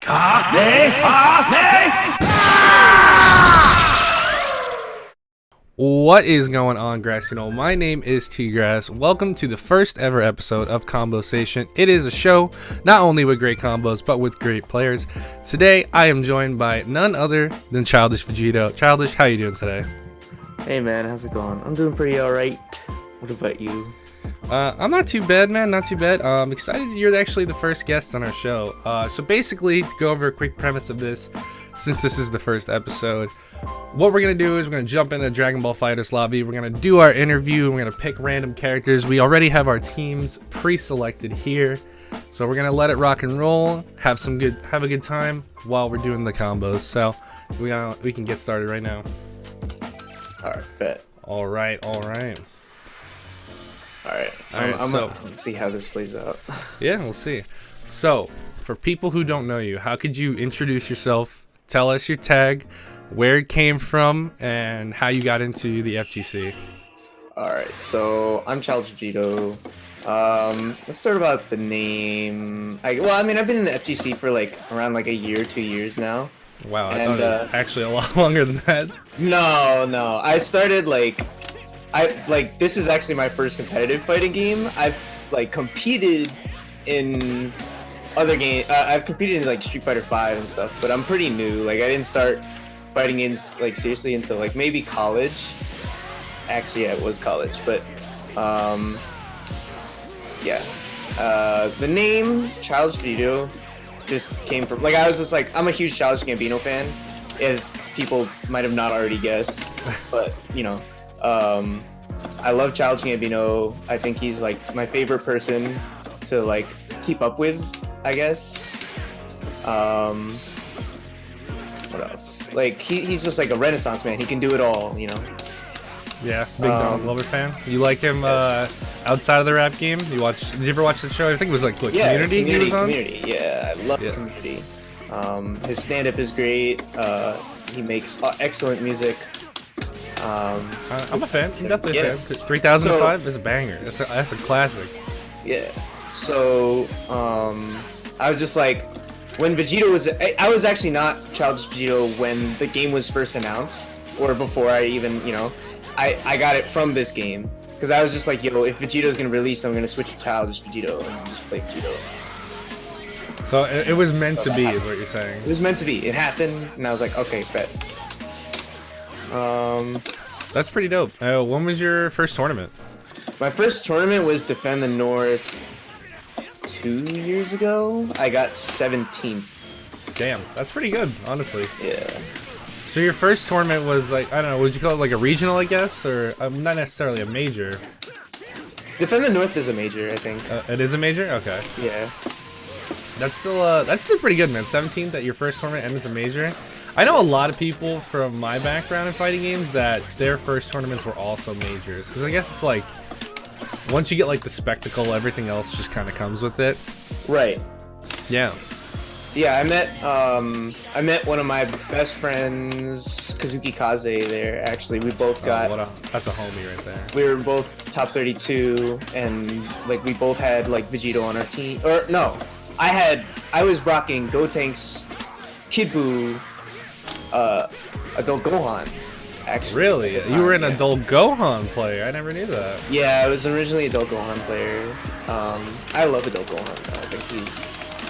What is going on, Grass? My name is tGrass. Welcome to the first ever episode of Kombosation. It is a show not only with great combos, but with great players. Today, I am joined by none other than Childish Vegito. Childish, how you doing today? Hey man, how's it going? I'm doing pretty alright. What about you? I'm not too bad, man. Not too bad. I'm excited you're actually the first guest on our show. So basically, to go over a quick premise of this, since this is the first episode, what we're going to do is we're going to jump into Dragon Ball FighterZ lobby. We're going to do our interview. We're going to pick random characters. We already have our teams pre-selected here. So we're going to let it rock and roll, have a good time while we're doing the combos. So we can get started right now. Alright, bet. Alright. Alright, let's see how this plays out. Yeah, we'll see. So, for people who don't know you, how could you introduce yourself? Tell us your tag, where it came from, and how you got into the FGC. Alright, so I'm Childish Vegito. Let's start about the name. I've been in the FGC for around a year, 2 years now. Wow, I thought it was actually a lot longer than that. No. I started this is actually my first competitive fighting game. I've competed in other games. I've competed in Street Fighter 5 and stuff, but I'm pretty new. I didn't start fighting games seriously until maybe college. Actually, yeah, it was college, but yeah. The name Childish Vegito just came from I was just I'm a huge Childish Gambino fan, if people might have not already guessed, but I love Childish Gambino. I think he's my favorite person to keep up with, I guess. What else? He's just a renaissance man. He can do it all, Yeah, big Donald Glover fan. You like him yes. Outside of the rap game? Did you ever watch the show? I think it was Community he was on? Community, yeah. I love Community. His stand-up is great. He makes excellent music. I'm a fan. I'm definitely a fan. 3005 is a banger. That's a classic. Yeah. So, I was just when Vegito was... I was actually not Childish Vegito when the game was first announced, or before I even, I got it from this game. Because I was just if Vegito's going to release, I'm going to switch to Childish Vegito and just play Vegito. So it was meant to be, is what you're saying. It was meant to be. It happened, and I was okay, bet. That's pretty dope. When was your first tournament? My first tournament was Defend the North 2 years ago. I got 17th. Damn, that's pretty good, honestly. Yeah. So your first tournament was I don't know, would you call it a regional, I guess, or not necessarily a major? Defend the North is a major, I think. It is a major? Okay. Yeah. That's still pretty good, man. 17th at your first tournament and it's a major. I know a lot of people from my background in fighting games that their first tournaments were also majors, because I guess it's once you get the spectacle, everything else just kind of comes with it. Right. Yeah. Yeah, I met one of my best friends, Kazuki Kaze, there. Actually, we both got... that's a homie right there. We were both top 32, and we both had Vegito on our team. Or no, I was rocking Gotank's Kid Buu, Adult Gohan. Actually, really? You were an Adult Gohan player? I never knew that. Yeah, I was originally Adult Gohan player. I love Adult Gohan.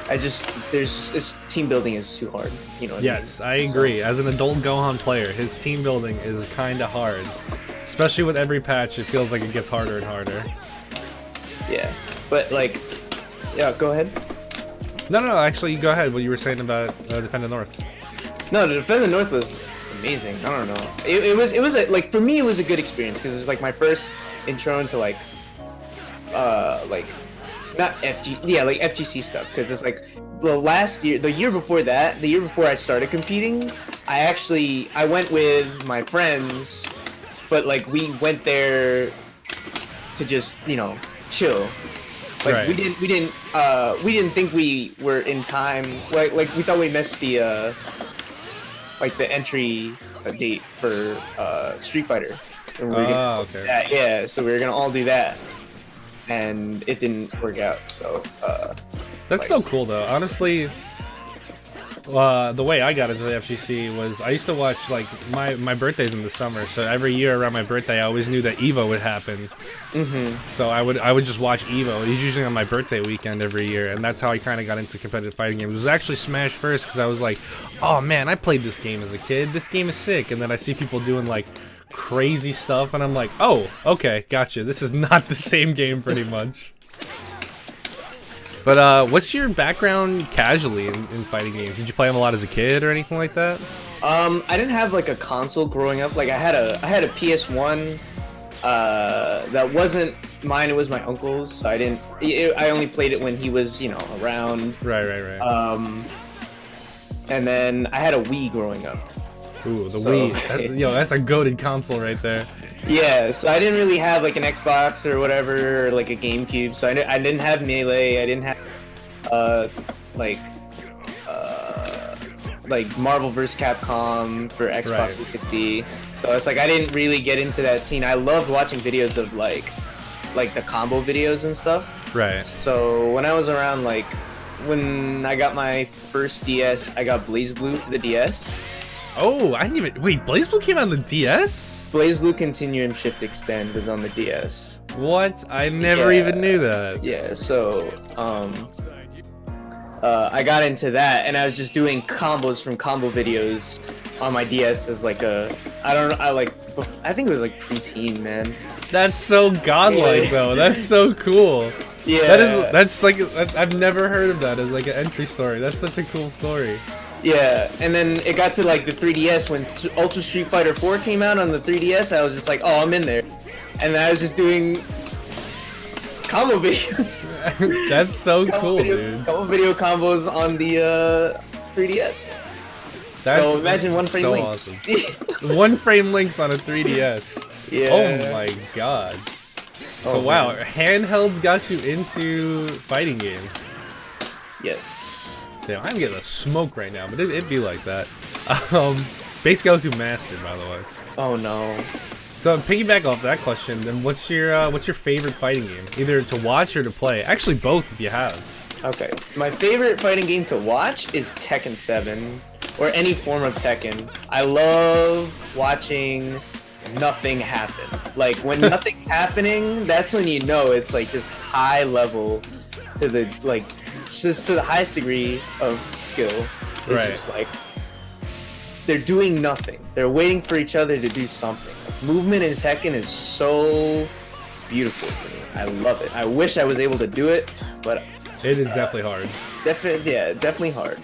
I think this team building is too hard. Yes, I agree. As an Adult Gohan player, his team building is kind of hard. Especially with every patch, it feels like it gets harder and harder. Yeah, but yeah, go ahead. No, actually, you go ahead. What you were saying about Defend the North. No, the Defend the North was amazing. I don't know. It was for me, it was a good experience because it was my first intro into not FGC stuff, because it's the year before I started competing, I went with my friends, but we went there to just chill. Right. we didn't think we were in time. We thought we missed the entry date for Street Fighter. And we were gonna okay. that, yeah, so we were gonna all do that. And it didn't work out, so that's so cool though. Honestly, the way I got into the FGC was I used to watch like my birthday's in the summer, so every year around my birthday I always knew that Evo would happen. So I would just watch Evo. It was usually on my birthday weekend every year, and that's how I kind of got into competitive fighting games. It was actually Smash first because I was like, oh man, I played this game as a kid. This game is sick. And then I see people doing like crazy stuff, and I'm like, oh, okay, gotcha. This is not the same game pretty much. But what's your background casually in fighting games? Did you play them a lot as a kid or anything like that? I didn't have like a console growing up. Like I had a PS1 that wasn't mine. It was my uncle's. So I only played it when he was, you know, around. Right. And then I had a Wii growing up. Ooh, the Wii. Yo, that's a goated console right there. Yeah, so I didn't really have like an Xbox or whatever, or like a GameCube. So I didn't have Melee. I didn't have like Marvel vs. Capcom for Xbox 360. So it's like I didn't really get into that scene. I loved watching videos of like the combo videos and stuff. Right. So when I was around like when I got my first DS, I got BlazBlue for the DS. Oh, I didn't even... Wait, BlazBlue came on the DS? BlazBlue Continuum Shift Extend was on the DS. What? I never even knew that. Yeah, so, I got into that, and I was just doing combos from combo videos on my DS as like a... I think it was like preteen, man. That's so godlike, though. That's so cool. Yeah. That's like... I've never heard of that as like an entry story. That's such a cool story. Yeah, and then it got to like the 3DS when Ultra Street Fighter 4 came out on the 3DS. I was just like, oh, I'm in there, and then I was just doing combo videos. That's so cool, dude. Combo video combos on the 3DS. So imagine one frame links. Awesome. One frame links on a 3DS. Yeah. Oh my god. So wow, handhelds got you into fighting games. Yes. Damn, I'm getting a smoke right now, but it'd be like that. Base Goku Master, by the way. Oh no. So piggyback off that question, then what's your favorite fighting game? Either to watch or to play. Actually, both if you have. Okay. My favorite fighting game to watch is Tekken 7, or any form of Tekken. I love watching nothing happen. Like when nothing's happening, that's when you know it's like just high level to the like. Just to the highest degree of skill. It's just like they're doing nothing. They're waiting for each other to do something. Like, movement in Tekken is so beautiful to me. I love it. I wish I was able to do it, but it is definitely hard. Definitely hard.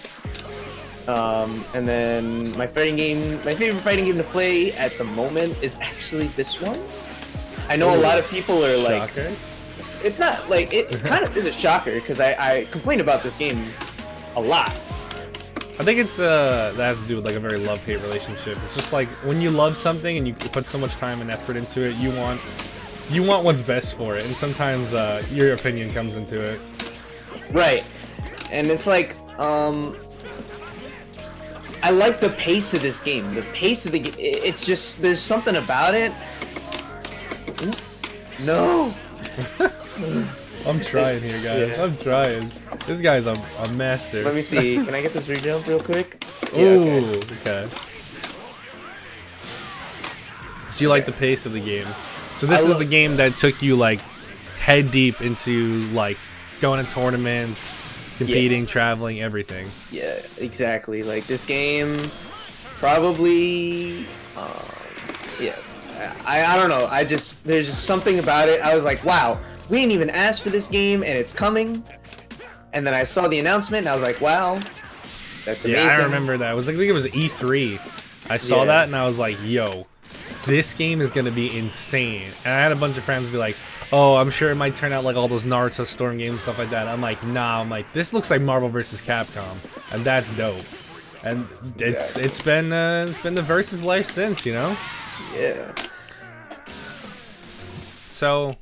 And then my favorite fighting game to play at the moment is actually this one. I know a lot of people are like. Shocker. It's not like it kind of is a shocker because I complain about this game a lot. I think it's that has to do with like a very love-hate relationship. It's just like when you love something and you put so much time and effort into it, you want what's best for it, and sometimes your opinion comes into it. Right. And it's like I like the pace of this game. The pace of the game. It's just there's something about it. No. I'm trying here, guys. Yeah. I'm trying. This guy's a master. Let me see. Can I get this rejump real quick? Ooh, okay. So you like the pace of the game. So this is the game that took you like head deep into like going to tournaments, competing, traveling, everything. Yeah, exactly. Like this game probably I don't know. There's just something about it. I was like, wow, we didn't even ask for this game and it's coming. And then I saw the announcement and I was like, wow, that's amazing. Yeah, I remember that. I think it was E3. I saw that and I was like, yo, this game is going to be insane. And I had a bunch of friends be like, oh, I'm sure it might turn out like all those Naruto Storm games and stuff like that. I'm like, nah, this looks like Marvel vs. Capcom. And that's dope. And it's been the Versus life since, you know? Yeah. So,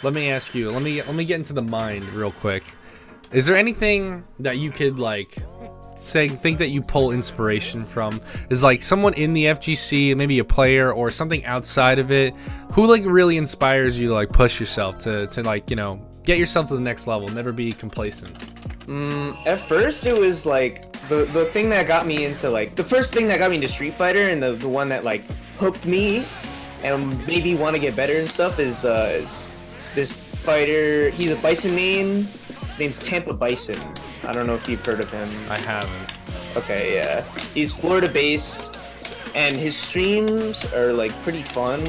let me ask you. Let me get into the mind real quick. Is there anything that you could like think that you pull inspiration from? Is like someone in the FGC, maybe a player or something outside of it, who like really inspires you to like push yourself to like, you know, get yourself to the next level, never be complacent? At first it was like the thing that got me into like the first thing that got me into Street Fighter, and the one that like hooked me and made me want to get better and stuff is this fighter. He's a Bison main. His name's Tampa Bison. I don't know if you've heard of him. I haven't. Okay, yeah. He's Florida based, and his streams are like pretty fun.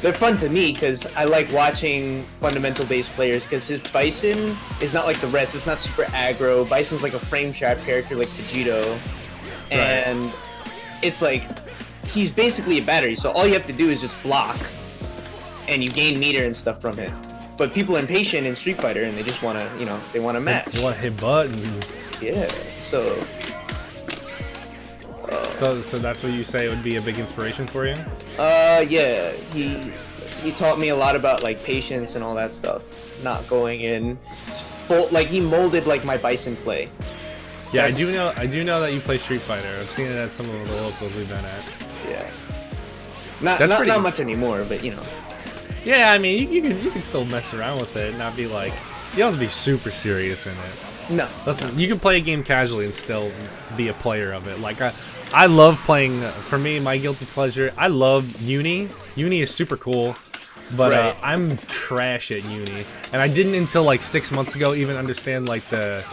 They're fun to me because I like watching fundamental based players, because his Bison is not like the rest. It's not super aggro. Bison's like a frame trap character like Vegito, and it's like he's basically a battery. So all you have to do is just block, and you gain meter and stuff from it. But people are impatient in Street Fighter, and they just want to, they want to match. They want to hit buttons. Yeah. So that's what you say would be a big inspiration for you? Yeah, he taught me a lot about like patience and all that stuff. Not going in full, like he molded like my Bison play. Yeah, I do know that you play Street Fighter. I've seen it at some of the locals we've been at. Yeah. Not much anymore, but Yeah, I mean you can still mess around with it and not be like, you don't have to be super serious in it. No. Listen, you can play a game casually and still be a player of it. Like I love playing. For me, my guilty pleasure, I love Uni. Uni is super cool, but I'm trash at Uni, and I didn't until like 6 months ago even understand like the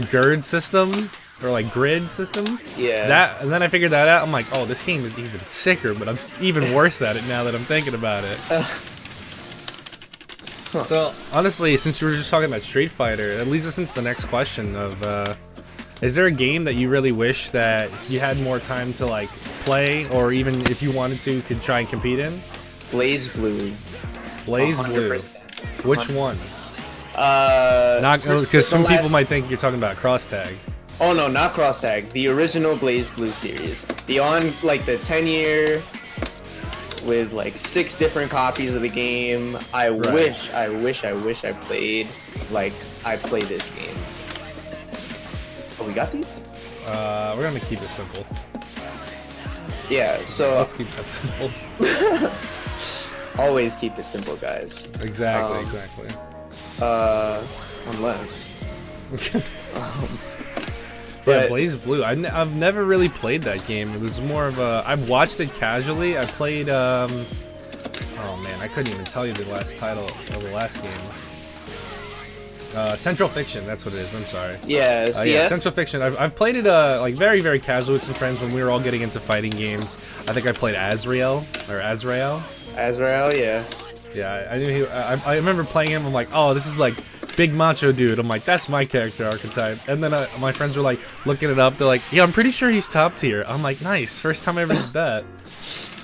GERD system or like grid system. Yeah. And then I figured that out. I'm like, oh, this game is even sicker, but I'm even worse at it now that I'm thinking about it. So honestly, since we were just talking about Street Fighter, it leads us into the next question of. Is there a game that you really wish that you had more time to like play, or even if you wanted to, could try and compete in? Blaze Blue. Blaze Blue. 100%. Which one? Not because some people might think you're talking about Cross Tag. Oh no, not Cross Tag. The original Blaze Blue series. Beyond like the 10-year with like 6 different copies of the game. I wish I played like I play this game. Oh, we got these? We're gonna keep it simple. Yeah, so let's keep that simple. Always keep it simple, guys. Exactly. Unless. Yeah, Blaze Blue. I've never really played that game. It was more of a. I watched it casually. I played. Oh man, I couldn't even tell you the last title of the last game. Central Fiction, that's what it is. I'm sorry. Yeah, yeah, Central Fiction. I've played it like very, very casual with some friends when we were all getting into fighting games. I think I played Azrael. Azrael, yeah. Yeah, I knew I remember playing him. I'm like, oh, this is like big macho dude. I'm like, that's my character archetype. And then my friends were like looking it up. They're like, yeah, I'm pretty sure he's top tier. I'm like, nice. First time I ever did that.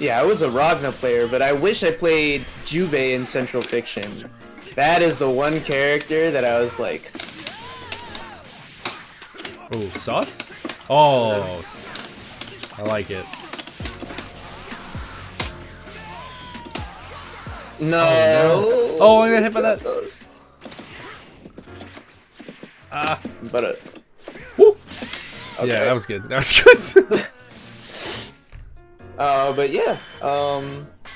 Yeah, I was a Ragna player, but I wish I played Jubei in Central Fiction. That is the one character that I was like... Oh, sauce? Oh, I like it. No. Oh, I got hit by that. But woo. Okay. Yeah, that was good. That was good. But yeah,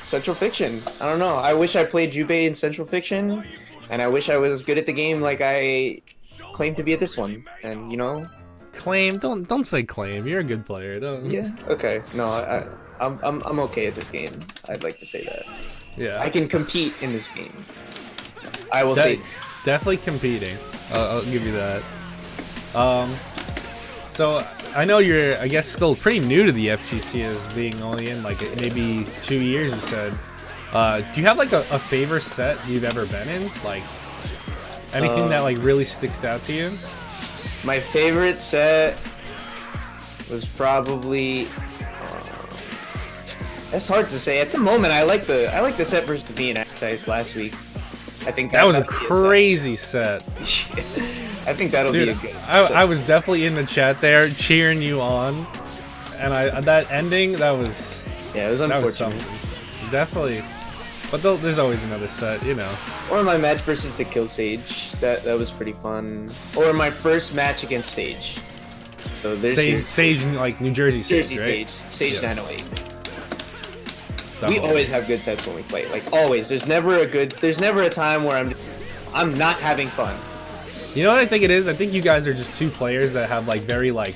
Central Fiction. I don't know. I wish I played Jubei in Central Fiction, and I wish I was good at the game like I claim to be at this one. And claim? Don't say claim. You're a good player. Don't. Yeah. Okay. No, I'm okay at this game. I'd like to say that. Yeah. I can compete in this game. I will say. Definitely competing. I'll give you that. So I know you're, I guess, still pretty new to the FGC as being only in like maybe 2 years, you said. Do you have like a favorite set you've ever been in? Like anything that like really sticks out to you? My favorite set was probably. That's hard to say. At the moment, I like the set versus being Ice last week. I think that was a crazy set. I think that'll be a good. I was definitely in the chat there cheering you on, and that ending, that was. Yeah, it was unfortunate. Definitely, but there's always another set, Or my match versus the Kill Sage, that was pretty fun. Or my first match against Sage. So there's Sage, like New Jersey Sage, right? Sage 908. We always have good sets when we play. Like always, there's never a time where I'm not having fun. You know what I think it is? I think you guys are just two players that have like very like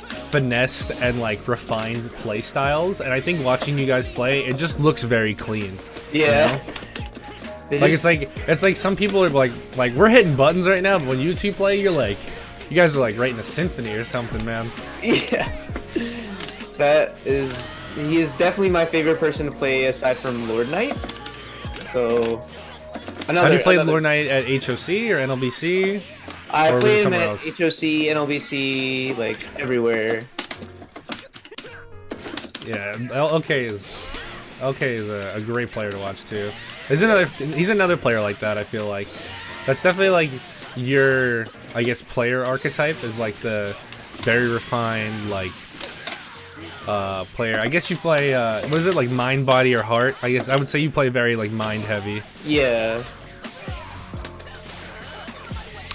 finessed and like refined play styles, and I think watching you guys play, it just looks very clean. Yeah. You know? Like it's like some people are like we're hitting buttons right now, but when you two play, you're like, you guys are like writing a symphony or something, man. Yeah. He is definitely my favorite person to play aside from Lord Knight. So have you played Lord Knight at HOC or NLBC? I played him at HOC, NLBC, like everywhere. Yeah, LK is a great player to watch too. He's another player like that. I feel like that's definitely like your, I guess, player archetype is like the very refined like player. I guess you play what is it, like mind, body, or heart? I guess I would say you play very like mind heavy. Yeah.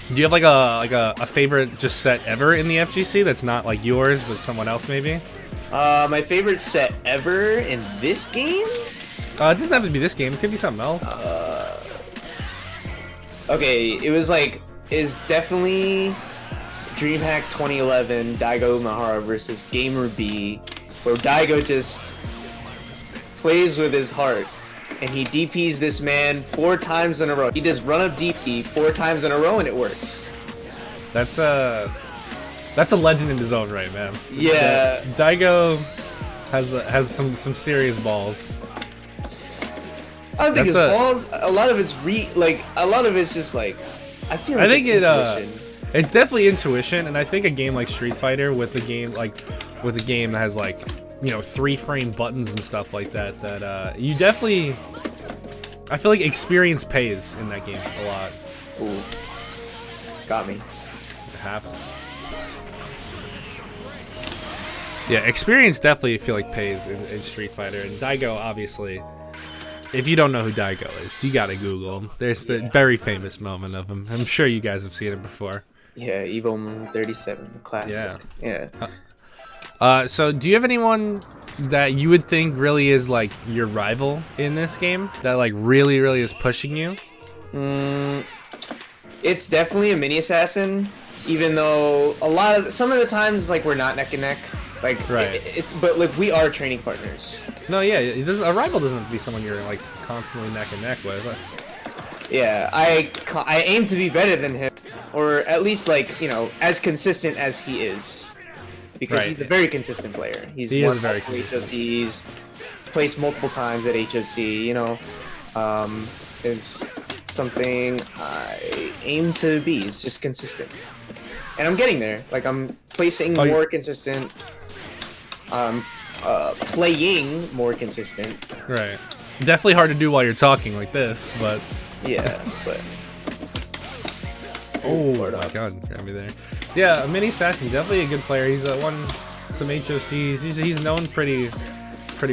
Do you have like a favorite just set ever in the FGC that's not like yours but someone else maybe? My favorite set ever in this game? It doesn't have to be this game. It could be something else. Okay, is definitely DreamHack 2011 Daigo Mahara versus Gamer B, where Daigo just plays with his heart. And he DPs this man 4 times in a row. He does run up DP 4 times in a row, and it works. That's a legend in his own right, man. Yeah. Daigo has some serious balls. I don't think his balls. A lot of it's just like. I feel like it's definitely intuition, and I think a game like Street Fighter with a game that has like, you know, 3-frame buttons and stuff like that, you definitely, I feel like experience pays in that game a lot. Ooh. Got me. It happens. Yeah, experience definitely I feel like pays in Street Fighter, and Daigo obviously. If you don't know who Daigo is, you gotta Google him. There's the very famous moment of him. I'm sure you guys have seen it before. Yeah, Evo 37, the classic. Yeah. So do you have anyone that you would think really is like your rival in this game that like really is pushing you? It's definitely a mini assassin, even though some of the times like we're not neck and neck. Like right. But like we are training partners. No, yeah, a rival doesn't have to be someone you're like constantly neck and neck with. Yeah, I aim to be better than him, or at least like, you know, as consistent as he is, because he's a very consistent player. He is very consistent. He's placed multiple times at HOC. You know, it's something I aim to be. It's just consistent, and I'm getting there. Like I'm placing more consistent. Playing more consistent. Right. Definitely hard to do while you're talking like this, but yeah, but oh my god, got me there. Yeah, Mini Assassin, definitely a good player. He's won some HOCs. He's known pretty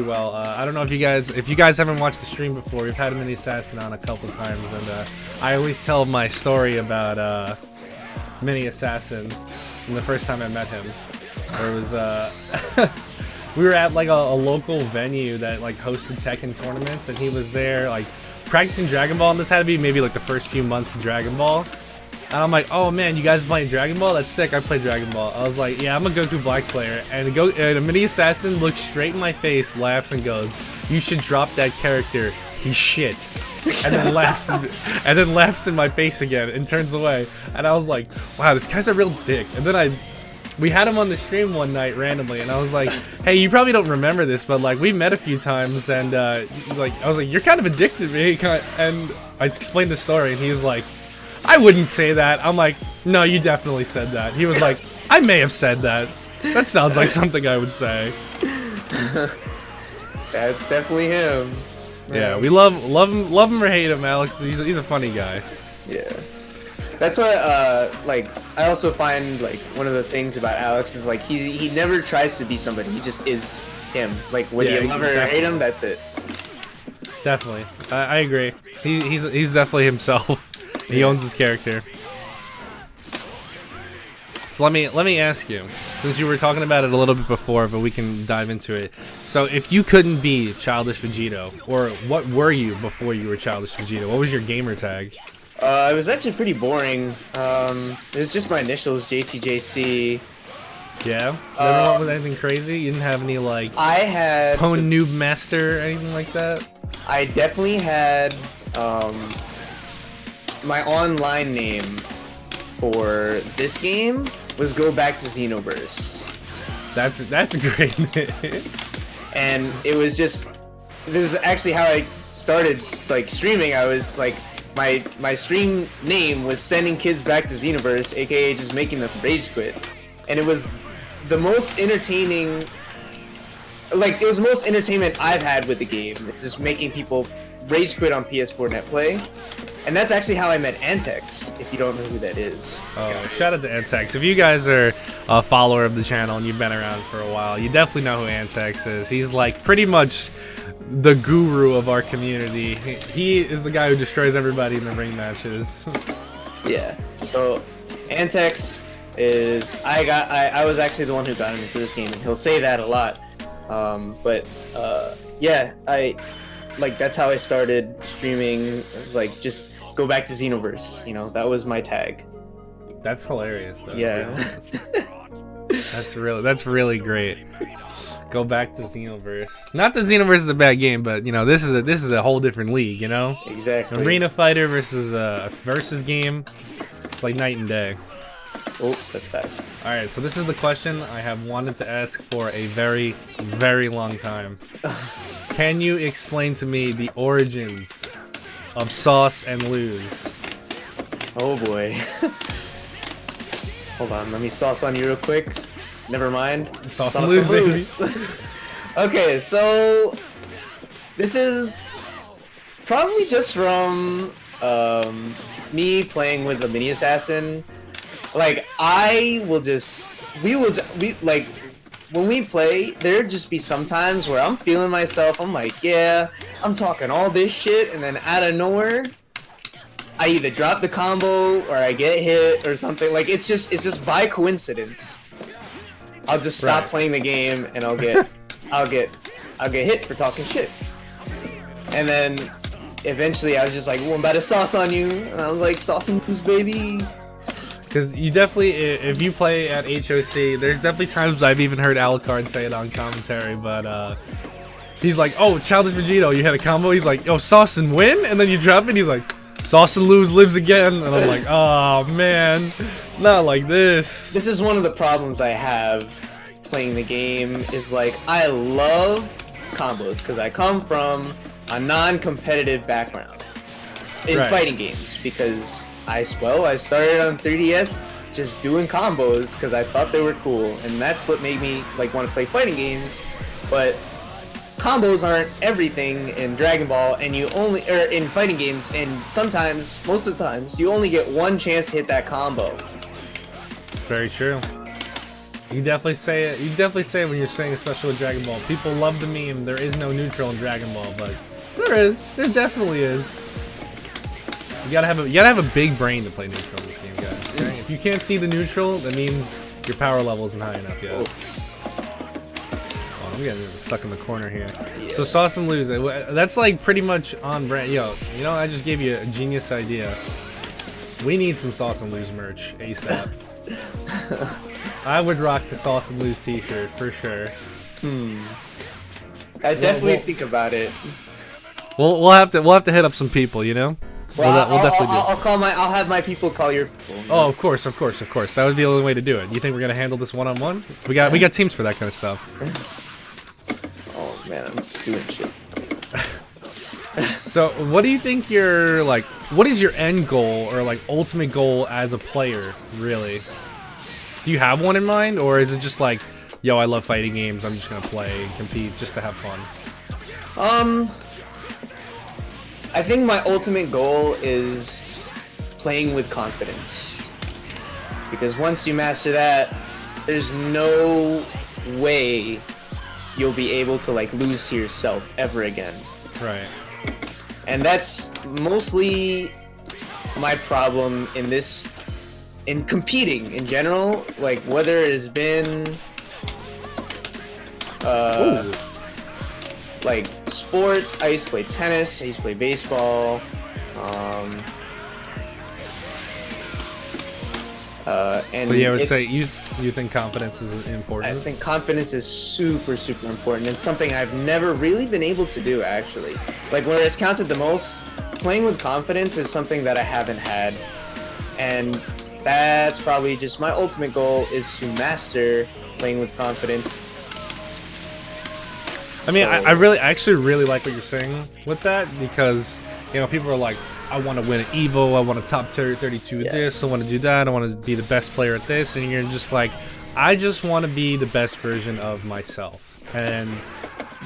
well. I don't know if you guys haven't watched the stream before. We've had Mini Assassin on a couple times, and I always tell my story about Mini Assassin from the first time I met him. Where it was we were at like a local venue that like hosted Tekken tournaments, and he was there like practicing Dragon Ball, and this had to be maybe like the first few months of Dragon Ball. And I'm like, oh man, you guys playing Dragon Ball? That's sick. I play Dragon Ball. I was like, yeah, I'm a Goku Black player. And a Mini Assassin looks straight in my face, laughs, and goes, "You should drop that character. He's shit." And then laughs in my face again and turns away. And I was like, wow, this guy's a real dick. And then we had him on the stream one night randomly, and I was like, hey, you probably don't remember this, but like we met a few times, and I was like, you're kind of addicted to me, and I explained the story, and he was like, I wouldn't say that. I'm like, no, you definitely said that. He was like, I may have said that. That sounds like something I would say. That's definitely him. Yeah, we love him or hate him, Alex. He's a funny guy. Yeah. That's what, like, I also find, like, one of the things about Alex is, like, he never tries to be somebody. He just is him. Like, whether you love or hate him, that's it. Definitely. I agree. He's definitely himself. He owns his character. So let me ask you, since you were talking about it a little bit before, but we can dive into it. So if you couldn't be Childish Vegito, or what were you before you were Childish Vegito? What was your gamer tag? It was actually pretty boring. It was just my initials, JTJC. Yeah? You never went with anything crazy? You didn't have any, like, I had... Pwn Noob Master or anything like that? I definitely had, my online name for this game was Go Back to Xenoverse. That's a great name. And it was just... This is actually how I started, like, streaming. I was, like... My stream name was Sending Kids Back to Xenoverse, aka just making them rage quit. And it was the most entertaining, like, it was the most entertainment I've had with the game. It's just making people rage quit on PS4 netplay. And that's actually how I met Antex, if you don't know who that is. Oh, shout out to Antex. If you guys are a follower of the channel and you've been around for a while, you definitely know who Antex is. He's like pretty much the guru of our community. He is the guy who destroys everybody in the ring matches. Yeah. So Antex is I was actually the one who got him into this game, and he'll say that a lot. Yeah, like that's how I started streaming. It was like just go back to Xenoverse, you know, that was my tag. That's hilarious though. Yeah. That's really great. Go back to Xenoverse. Not that Xenoverse is a bad game, but you know, this is a whole different league, you know? Exactly. Arena fighter versus a versus game. It's like night and day. Oh, that's fast. Alright, so this is the question I have wanted to ask for a very, very long time. Can you explain to me the origins of Sauce and Lose? Oh boy. Hold on, let me sauce on you real quick. Never mind. Sauce and Lose, baby. Okay, so this is probably just from me playing with the mini assassin. Like we like when we play, there'd just be some times where I'm feeling myself. I'm like, yeah, I'm talking all this shit, and then out of nowhere, I either drop the combo or I get hit or something. Like it's just by coincidence. I'll just stop playing the game and I'll get hit for talking shit. And then eventually I was just like, well, I'm about to sauce on you, and I was like, sauce and Lose, baby. Because you definitely, if you play at HOC, there's definitely times I've even heard Alucard say it on commentary, but he's like, oh, Childish Vegito, you had a combo? He's like, oh, Sauce and win? And then you drop it, and he's like, Sauce and Lose lives again. And I'm like, oh, man, not like this. This is one of the problems I have playing the game, is like, I love combos, because I come from a non-competitive background in fighting games, because I started on 3DS just doing combos because I thought they were cool, and that's what made me like want to play fighting games. But combos aren't everything in Dragon Ball, and in fighting games, and sometimes, most of the times, you only get one chance to hit that combo. Very true. You can definitely say it. You can definitely say it when you're saying, especially with Dragon Ball. People love the meme. There is no neutral in Dragon Ball, but there is. There definitely is. You gotta have a big brain to play neutral in this game, guys. Right? If you can't see the neutral, that means your power level isn't high enough yet. Oh, I'm getting stuck in the corner here. Yeah. So Sauce and Lose, that's like pretty much on brand. Yo, you know, I just gave you a genius idea. We need some Sauce and Lose merch ASAP. I would rock the Sauce and Lose t-shirt for sure. I definitely think about it. We'll have to hit up some people, you know. Well, we'll definitely do. I'll have my people call your people. Oh, of course. That would be the only way to do it. You think we're gonna handle this one-on-one? We got teams for that kind of stuff. Oh man, I'm just doing shit. So, what do you think what is your end goal or like ultimate goal as a player, really? Do you have one in mind, or is it just like, yo, I love fighting games, I'm just gonna play and compete just to have fun? I think my ultimate goal is playing with confidence, because once you master that, there's no way you'll be able to like lose to yourself ever again. Right. And that's mostly my problem in competing in general, like whether it has been like sports. I used to play tennis, I used to play baseball, And But yeah, I would say you think confidence is important. I think confidence is super, super important, and something I've never really been able to do, actually. Like, where it's counted the most, playing with confidence is something that I haven't had. And that's probably just my ultimate goal, is to master playing with confidence. I mean, I actually really like what you're saying with that, because, you know, people are like, I want to win an Evo, I want to top 32 at this, I want to do that, I want to be the best player at this, and you're just like, I just want to be the best version of myself. And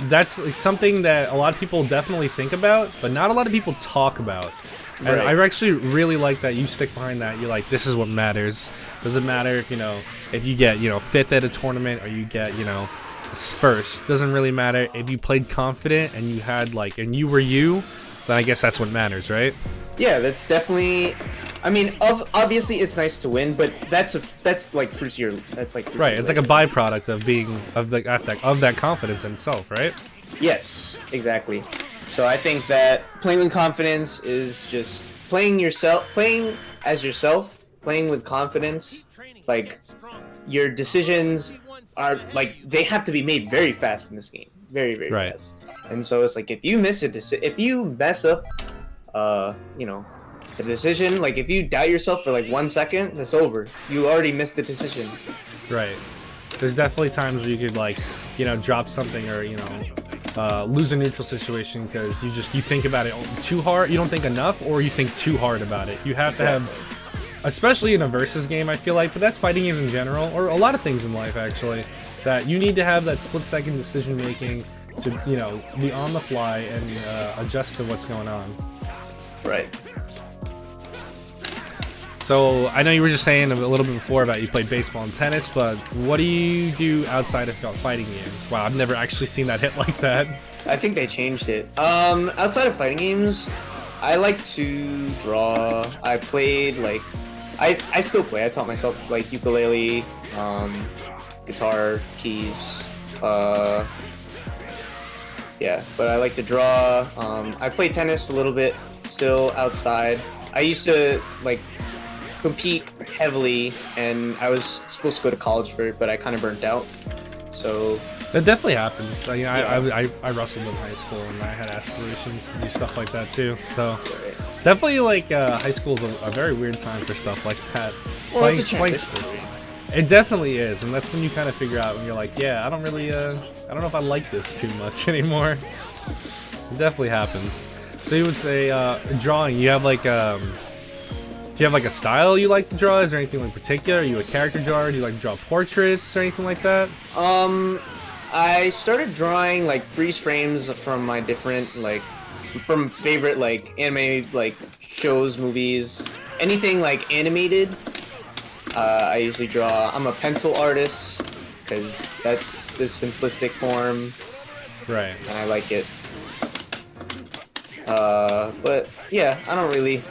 that's like something that a lot of people definitely think about, but not a lot of people talk about. And Right. I actually really like that you stick behind that. You're like, this is what matters. Doesn't matter if, you know, if you get, you know, 5th at a tournament or you get, you know, first. Doesn't really matter. If you played confident and you had like, and you were you, then I guess that's what matters, right? Yeah, that's definitely. I mean, obviously it's nice to win, but that's like fruits of your. That's like fruits Right. of It's your like a byproduct of being of that confidence in itself, right? Yes, exactly. So I think that playing with confidence is just playing as yourself, playing with confidence. Like, your decisions are like, they have to be made very fast in this game, very, very Right. fast. And so it's like, if you miss if you mess up, you know, the decision, like if you doubt yourself for like 1 second, that's over. You already missed the decision. Right. There's definitely times where you could, like, you know, drop something or, you know, lose a neutral situation because you think about it too hard. You don't think enough, or you think too hard about it. You have to have, especially in a versus game, I feel like, but that's fighting games in general, or a lot of things in life actually, that you need to have that split-second decision making to, you know, be on the fly and adjust to what's going on. Right. So I know you were just saying a little bit before about you played baseball and tennis, but what do you do outside of fighting games? Wow, I've never actually seen that hit like that. I think they changed it. Outside of fighting games, I like to draw. I played like, I still play. I taught myself like ukulele, guitar, keys. Yeah, but I like to draw. I play tennis a little bit still outside. I used to like compete heavily, and I was supposed to go to college for it, but I kind of burnt out. So That definitely happens. Like, Yeah. I wrestled in high school, and I had aspirations to do stuff like that too. So definitely, like, high school is a very weird time for stuff like that. well, it's a Playing- transition. It definitely is, and that's when you kind of figure out when you're like, yeah, I don't know if I like this too much anymore. It definitely happens. So you would say drawing. You have like do you have like a style you like to draw? Is there anything in particular? Are you a character drawer? Do you like to draw portraits or anything like that? I started drawing like freeze frames from my different like from favorite like anime like shows, movies, anything like animated. I usually draw. I'm a pencil artist because that's the simplistic form, Right. and I like it. But yeah, I don't really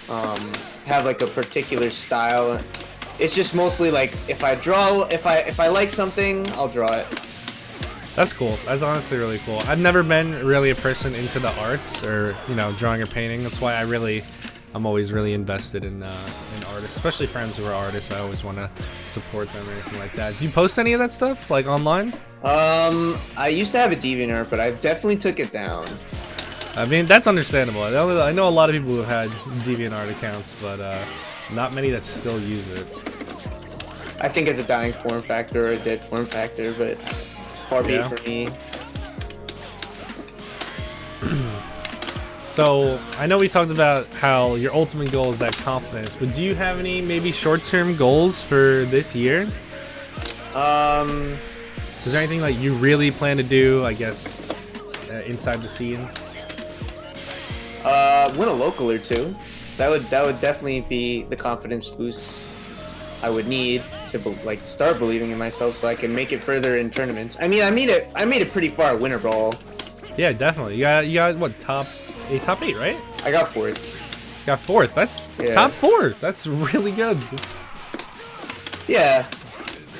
have like a particular style. It's just mostly like if I like something, I'll draw it. That's cool. That's honestly really cool. I've never been really a person into the arts or, you know, drawing or painting. That's why I'm always really invested in artists, especially friends who are artists. I always want to support them or anything like that. Do you post any of that stuff, like, online? I used to have a DeviantArt, but I definitely took it down. I mean, that's understandable. I know a lot of people who have had DeviantArt accounts, but not many that still use it. I think it's a dying form factor or a dead form factor, but far be it for me. So, I know we talked about how your ultimate goal is that confidence, but do you have any maybe short-term goals for this year? Is there anything like you really plan to do, I guess, inside the scene? Win a local or two. That would definitely be the confidence boost I would need to like start believing in myself, so I can make it further in tournaments. I mean, I made it pretty far at Winter Brawl. Yeah, definitely. You got what, top 8, right? I got fourth. You got 4th. That's top 4. That's really good. Yeah.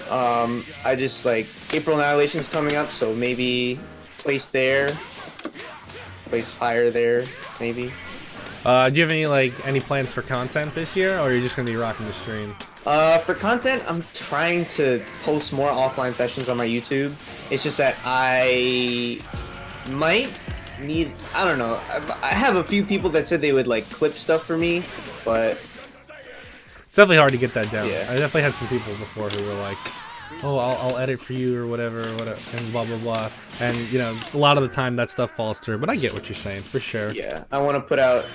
I just like April Annihilation's coming up, so maybe place higher there, maybe. Do you have any plans for content this year, or are you just gonna be rocking the stream? For content, I'm trying to post more offline sessions on my YouTube. It's just that I might need, I don't know. I have a few people that said they would like clip stuff for me, but It's definitely hard to get that down. Yeah. I definitely had some people before who were like, "Oh, I'll edit for you or whatever, and blah blah blah." And it's a lot of the time that stuff falls through. But I get what you're saying for sure. yeah, I want to put out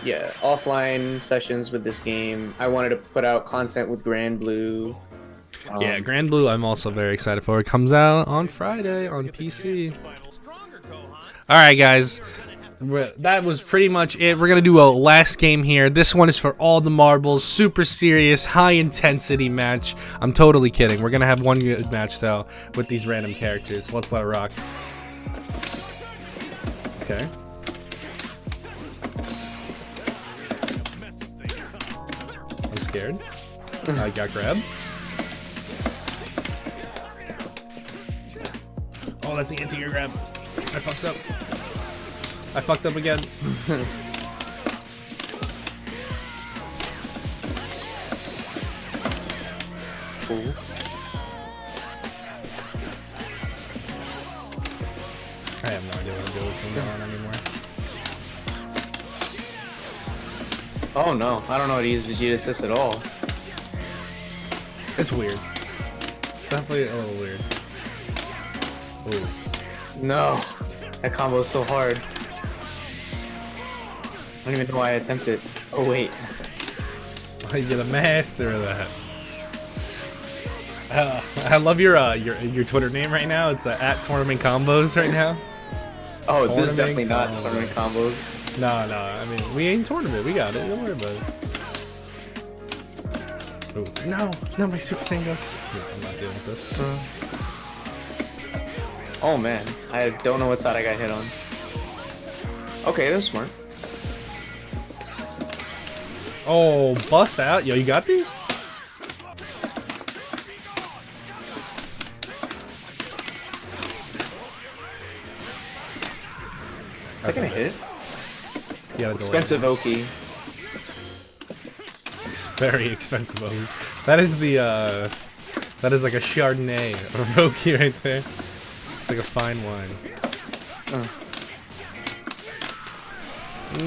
offline sessions with this game. I wanted to put out content with Grand Blue. Yeah, Grand Blue, I'm also very excited for. It comes out on Friday on PC. All right, guys. That was pretty much it. We're going to do a last game here. This one is for all the marbles. Super serious, high-intensity match. I'm totally kidding. We're going to have one good match, though, with these random characters. Let's let it rock. Okay. I'm scared. I got grabbed. Oh, that's the anti-air grab. I fucked up. I fucked up again. Cool. I have no idea what to do with him on anymore. Oh no, I don't know how to use Vegeta Assist at all. It's weird. It's definitely a little weird. Ooh. No, that combo is so hard. I don't even know why I attempted. Oh wait. You get a master of that. I love your Twitter name right now. It's at Tournament Combos right now. Oh, this is Tournament definitely not combos. tournament combos. No. I mean, we ain't tournament. We got it. Don't worry about it. Ooh. No, my Super Saiyan go. Yeah, I'm not dealing with this. Oh man, I don't know what side I got hit on. Okay, that was smart. Oh, bust out. Yo, you got these? Is that gonna hit? You gotta Expensive Oki. It's very expensive. That is that is like a Chardonnay or Voki right there. It's like a fine wine.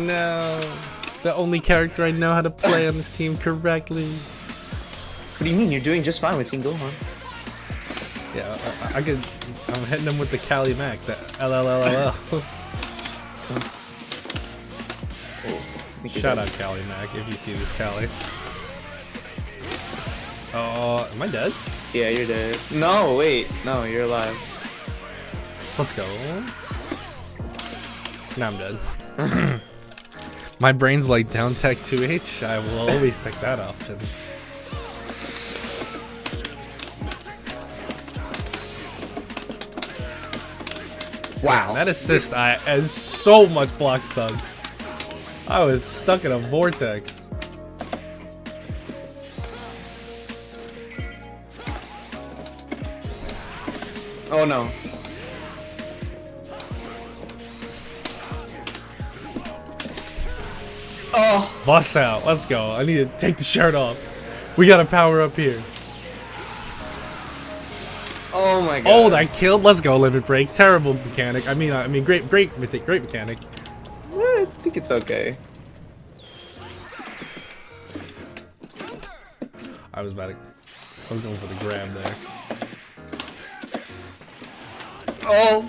No, the only character I know how to play on this team correctly. What do you mean? You're doing just fine with Team Gohan. Yeah, I'm hitting him with the Cali Mac. The LLLL. Shout out Cali Mac if you see this Cali. Oh, am I dead? Yeah, you're dead. No, wait. No, you're alive. Let's go. Now I'm dead. My brain's like down tech 2H. I will always pick that option. Wow. That assist has so much block stun. I was stuck in a vortex. Oh no. Oh. Bust out. Let's go. I need to take the shirt off. We got to power up here. Oh my god. Oh, that killed. Let's go. Limit break. Terrible mechanic. I mean, great mechanic. I think it's okay. I was going for the grab there. Oh.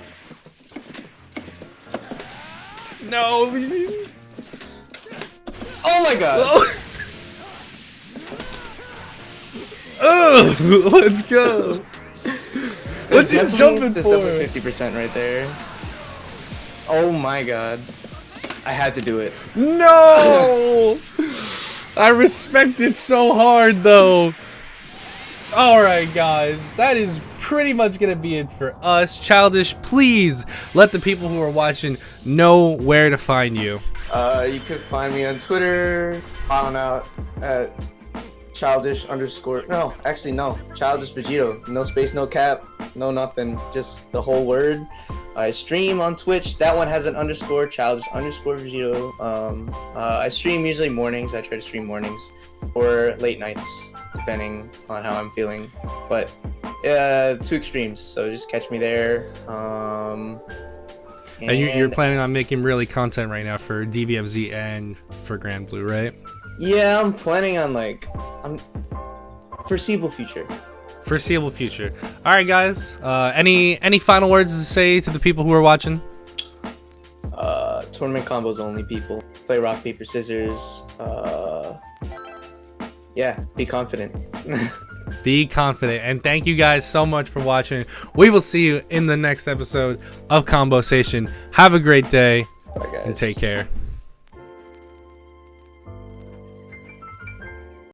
No. Oh my god. Oh, let's go. What you jumping That's for? definitely 50% right there. Oh my god. I had to do it. No! I respect it so hard, though. Alright, guys. That is pretty much going to be it for us. Childish, please let the people who are watching know where to find you. You could find me on Twitter, found out at Childish Vegito. No space, no cap, no nothing, just the whole word. I stream on Twitch. That one has an underscore, Childish Vegito. I stream usually mornings. I try to stream mornings or late nights, depending on how I'm feeling. But 2 extremes, so just catch me there. And you're planning on making really content right now for DBFZ and for Grand Blue, right? Yeah, I'm planning on foreseeable future. Foreseeable future. All right, guys. Any final words to say to the people who are watching? Tournament combos only, people. Play rock, paper, scissors. Yeah, be confident. Be confident. And thank you guys so much for watching. We will see you in the next episode of Kombosation. Have a great day. Bye, guys. And take care.